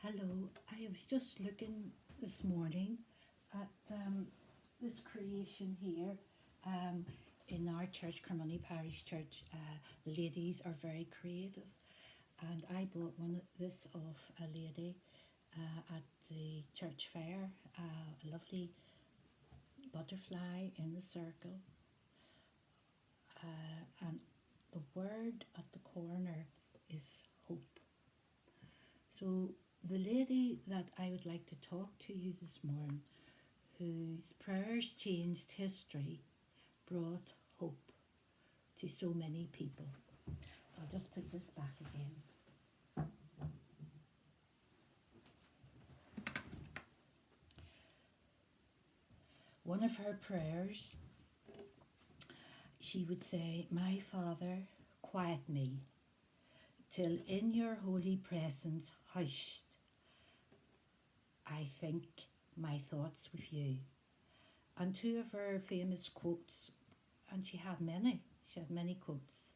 Hello, I was just looking this morning at this creation here um, in our church, Carmoney-Parish-Church. The ladies are very creative, and I bought this off a lady at the church fair, a lovely butterfly in the circle, and the word at the corner is hope. So the lady that I would like to talk to you this morning, whose prayers changed history, brought hope to so many people. I'll just put this back again. One of her prayers, she would say, "My Father, quiet me, till in your holy presence hushed, I think my thoughts with you." And two of her famous quotes, and she had many quotes.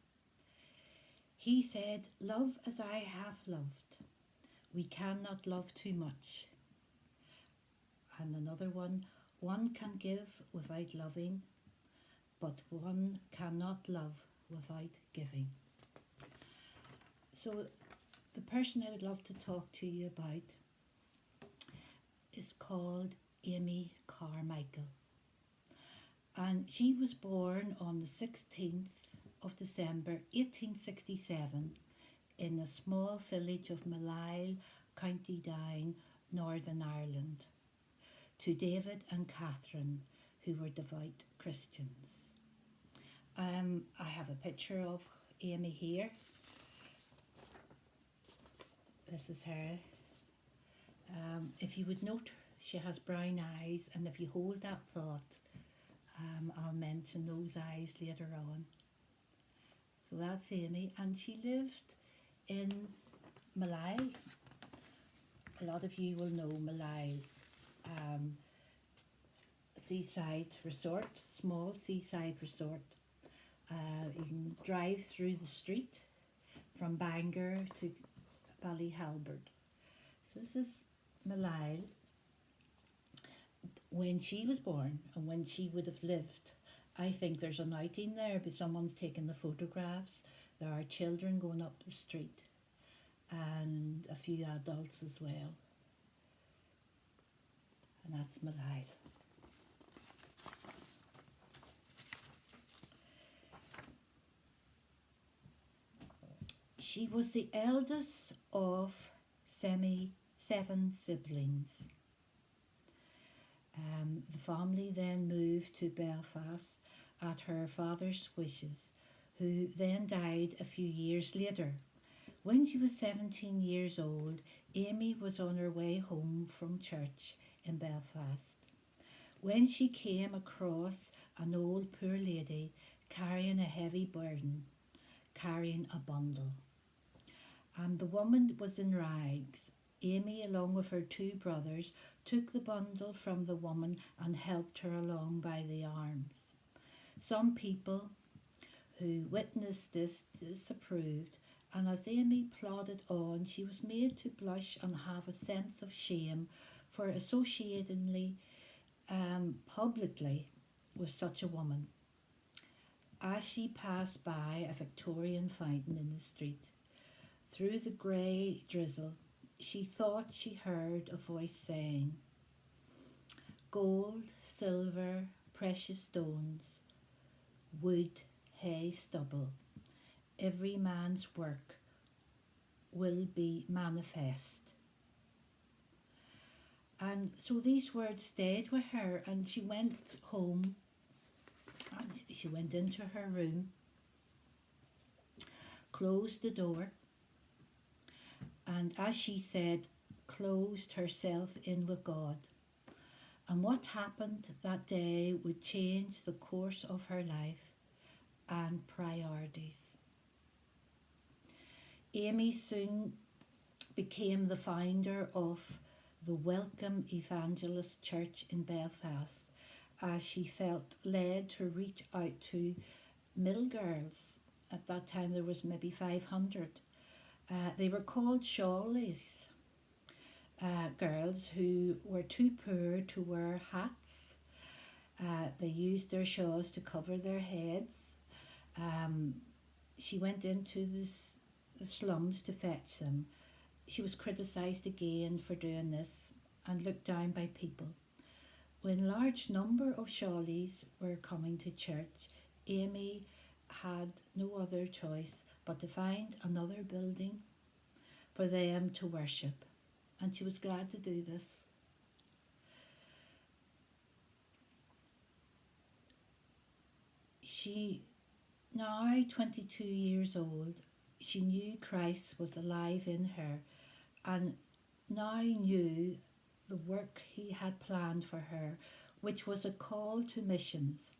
He said, "Love as I have loved. We cannot love too much." And another one can give without loving, but one cannot love without giving. So the person I would love to talk to you about is called Amy Carmichael. And she was born on the 16th of December 1867 in a small village of Malile, County Down, Northern Ireland, to David and Catherine, who were devout Christians. I have a picture of Amy here. This is her. If you would note, she has brown eyes, and if you hold that thought, I'll mention those eyes later on. So that's Amy, and she lived in Malile. A lot of you will know Malile. Seaside resort, small seaside resort. You can drive through the street from Bangor to Ballyhalbert. So this is Malile when she was born and when she would have lived. I think there's an outing there, but someone's taking the photographs. There are children going up the street and a few adults as well. And that's Malile. She was the eldest of seven siblings. The family then moved to Belfast at her father's wishes, who then died a few years later. When she was 17 years old, Amy was on her way home from church in Belfast when she came across an old poor lady carrying a heavy burden, carrying a bundle. And the woman was in rags. Amy, along with her two brothers, took the bundle from the woman and helped her along by the arms. Some people who witnessed this disapproved, and as Amy plodded on, she was made to blush and have a sense of shame for associating publicly with such a woman. As she passed by a Victorian fountain in the street, through the grey drizzle, she thought she heard a voice saying, "Gold, silver, precious stones, wood, hay, stubble, every man's work will be manifest." And so these words stayed with her, and she went home and she went into her room, closed the door, and as she said, closed herself in with God. And what happened that day would change the course of her life and priorities. Amy soon became the founder of the Welcome Evangelist Church in Belfast, as she felt led to reach out to middle girls. At that time there was maybe 500. They were called Shawleys. girls who were too poor to wear hats. They used their shawls to cover their heads. Um, she went into the slums to fetch them. She was criticised again for doing this and looked down by people. When a large number of Shawleys were coming to church, Amy had no other choice but to find another building for them to worship, and she was glad to do this. She, now 22 years old, she knew Christ was alive in her and now knew the work he had planned for her, which was a call to missions.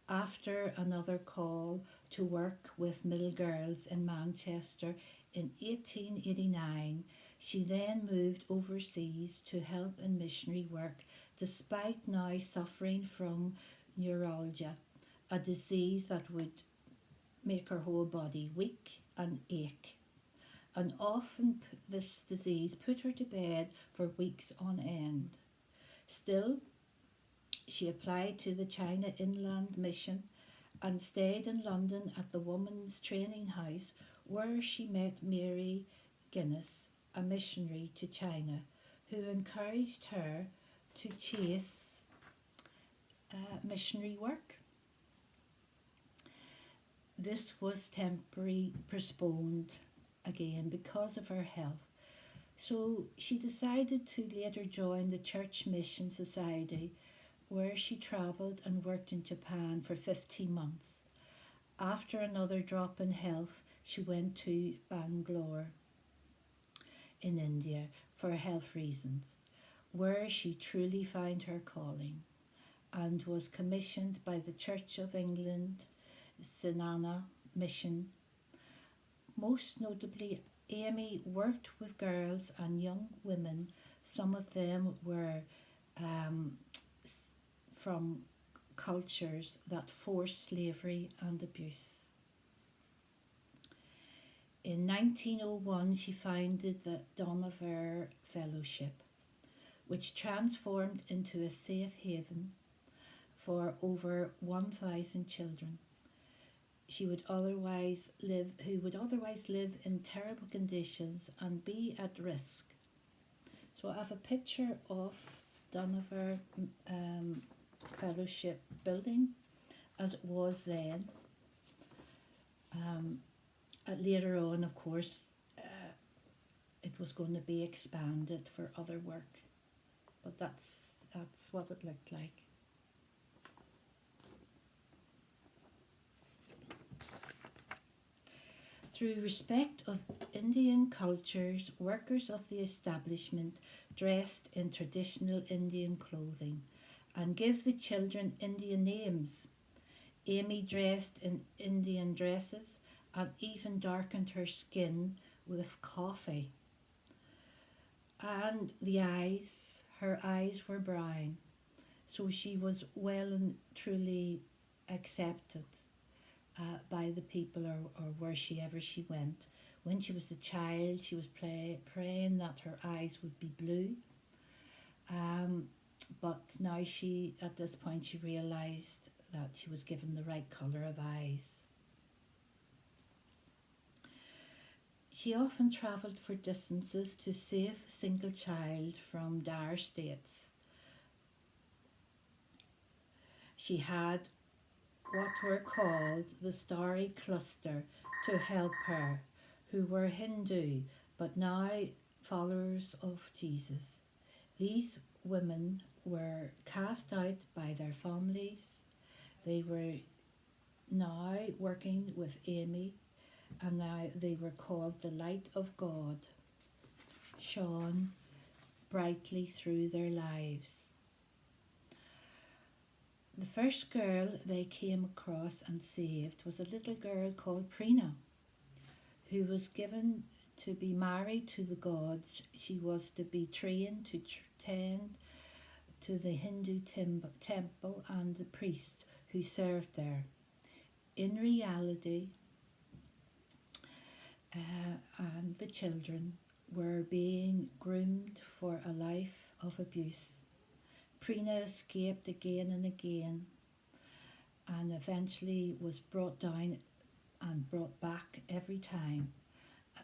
After another call to work with middle girls in Manchester in 1889, she then moved overseas to help in missionary work despite now suffering from neuralgia, a disease that would make her whole body weak and ache. And often this disease put her to bed for weeks on end. Still, she applied to the China Inland Mission and stayed in London at the Women's Training House, where she met Mary Guinness, a missionary to China, who encouraged her to chase missionary work. This was temporarily postponed again because of her health. So she decided to later join the Church Mission Society, where she travelled and worked in Japan for 15 months. After another drop in health, she went to Bangalore in India for health reasons, where she truly found her calling and was commissioned by the Church of England Sinana Mission. Most notably, Amy worked with girls and young women. Some of them were from cultures that forced slavery and abuse. In 1901, she founded the Dohnavur Fellowship, which transformed into a safe haven for over 1,000 children. Who would otherwise live in terrible conditions and be at risk. So I have a picture of Dohnavur Fellowship building as it was then. Later on, of course, it was going to be expanded for other work, but that's what it looked like. Through respect of Indian cultures, workers of the establishment dressed in traditional Indian clothing and give the children Indian names. Amy dressed in Indian dresses and even darkened her skin with coffee. And her eyes were brown, so she was well and truly accepted by the people or wherever she went. When she was a child, she was praying that her eyes would be blue. But now at this point, she realised that she was given the right colour of eyes. She often travelled for distances to save a single child from dire states. She had what were called the Starry Cluster to help her, who were Hindu but now followers of Jesus. These women were cast out by their families. They were now working with Amy, and now they were called the Light of God, shone brightly through their lives. The first girl they came across and saved was a little girl called Preena, who was given to be married to the gods. She was to be trained to tend to the Hindu temple and the priests who served there. In reality, and the children were being groomed for a life of abuse. Prina escaped again and again and eventually was brought down and brought back every time.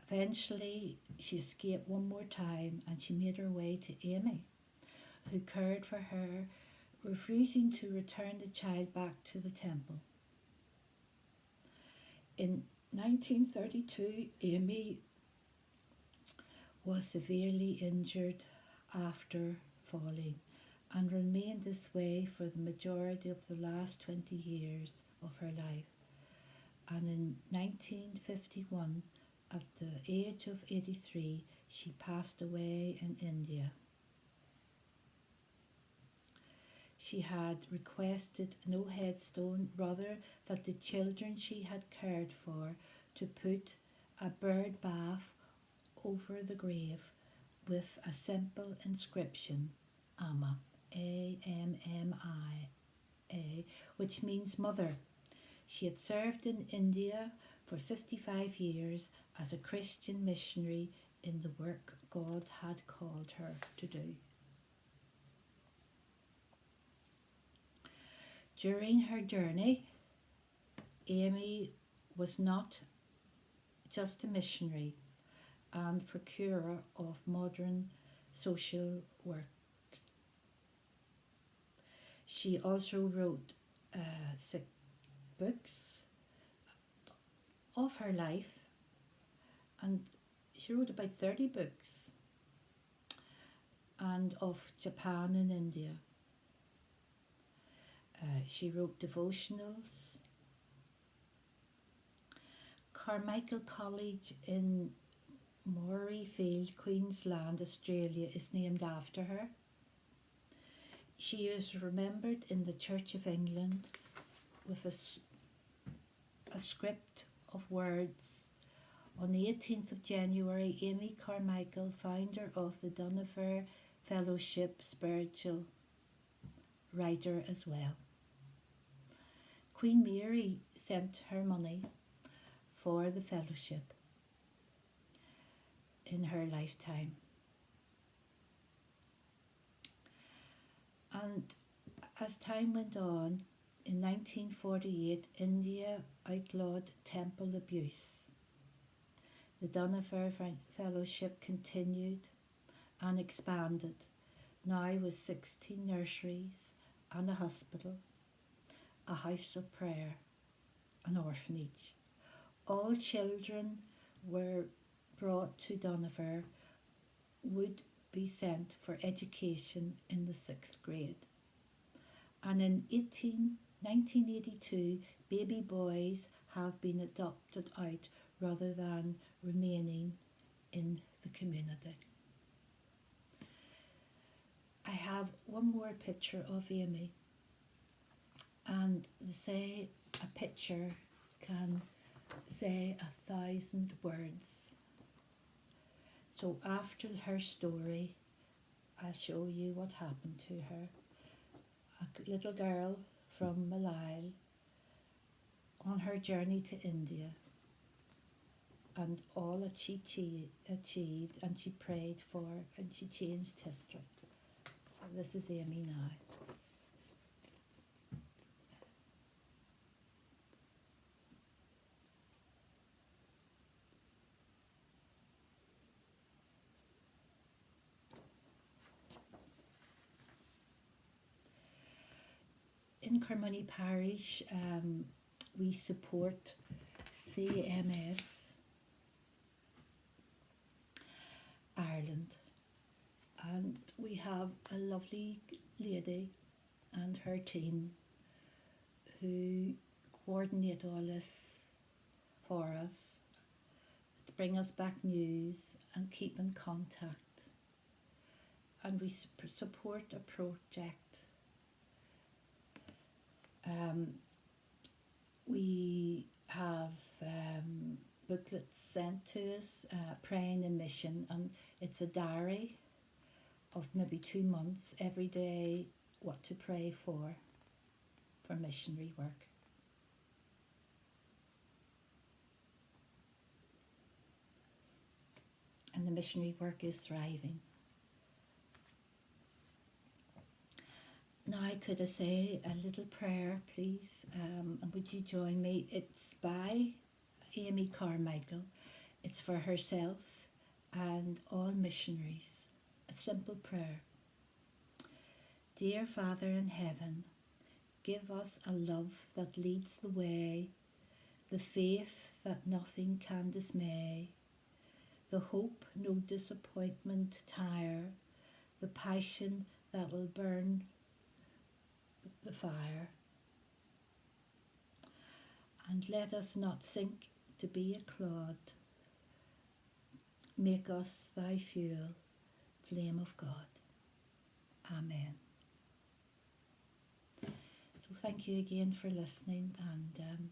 Eventually, she escaped one more time and she made her way to Amy, who cared for her, refusing to return the child back to the temple. In 1932, Amy was severely injured after falling and remained this way for the majority of the last 20 years of her life. And in 1951, at the age of 83, she passed away in India. She had requested no headstone, rather that the children she had cared for to put a bird bath over the grave with a simple inscription, Amma, A-M-M-I-A, which means mother. She had served in India for 55 years as a Christian missionary in the work God had called her to do. During her journey, Amy was not just a missionary and procurer of modern social work. She also wrote 6 books of her life, and she wrote about 30 books, and of Japan and India. She wrote devotionals. Carmichael College in Morayfield, Queensland, Australia is named after her. She is remembered in the Church of England with a script of words. On the 18th of January, Amy Carmichael, founder of the Dohnavur Fellowship, spiritual writer as well. Queen Mary sent her money for the fellowship in her lifetime. And as time went on, in 1948, India outlawed temple abuse. The Dohnavur Fellowship continued and expanded, now with 16 nurseries and a hospital, a house of prayer, an orphanage. All children were brought to Dohnavur would be sent for education in the 6th grade. And in 1982, baby boys have been adopted out rather than remaining in the community. I have one more picture of Amy, and they say a picture can say 1,000 words. So after her story, I'll show you what happened to her. A little girl from Malaya on her journey to India, and all that she achieved and she prayed for, and she changed history. So this is Amy now. In Carmoney-Parish, we support CMS Ireland, and we have a lovely lady and her team who coordinate all this for us, to bring us back news and keep in contact, and we support a project. We have booklets sent to us, Praying in Mission, and it's a diary of maybe 2 months, every day what to pray for missionary work. and the missionary work is thriving. Now, could I say a little prayer, please? And would you join me? It's by Amy Carmichael. It's for herself and all missionaries. A simple prayer. Dear Father in heaven, give us a love that leads the way, the faith that nothing can dismay, the hope no disappointment tire, the passion that will burn the fire. And let us not sink to be a clod. Make us thy fuel, flame of God. Amen. So thank you again for listening, and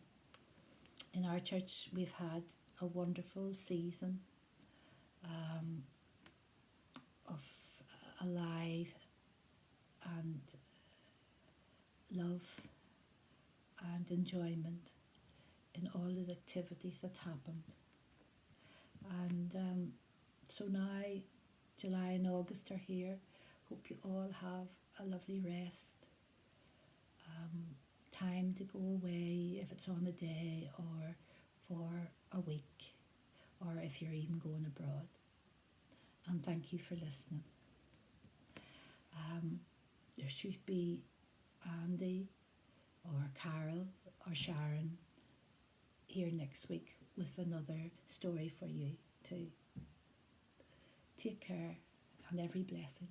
in our church we've had a wonderful season of alive and love and enjoyment in all the activities that happened. And so now July and August are here. Hope you all have a lovely rest. Time to go away if it's on a day or for a week, or if you're even going abroad. And thank you for listening. There should be Andy or Carol or Sharon here next week with another story for you too. Take care and every blessing.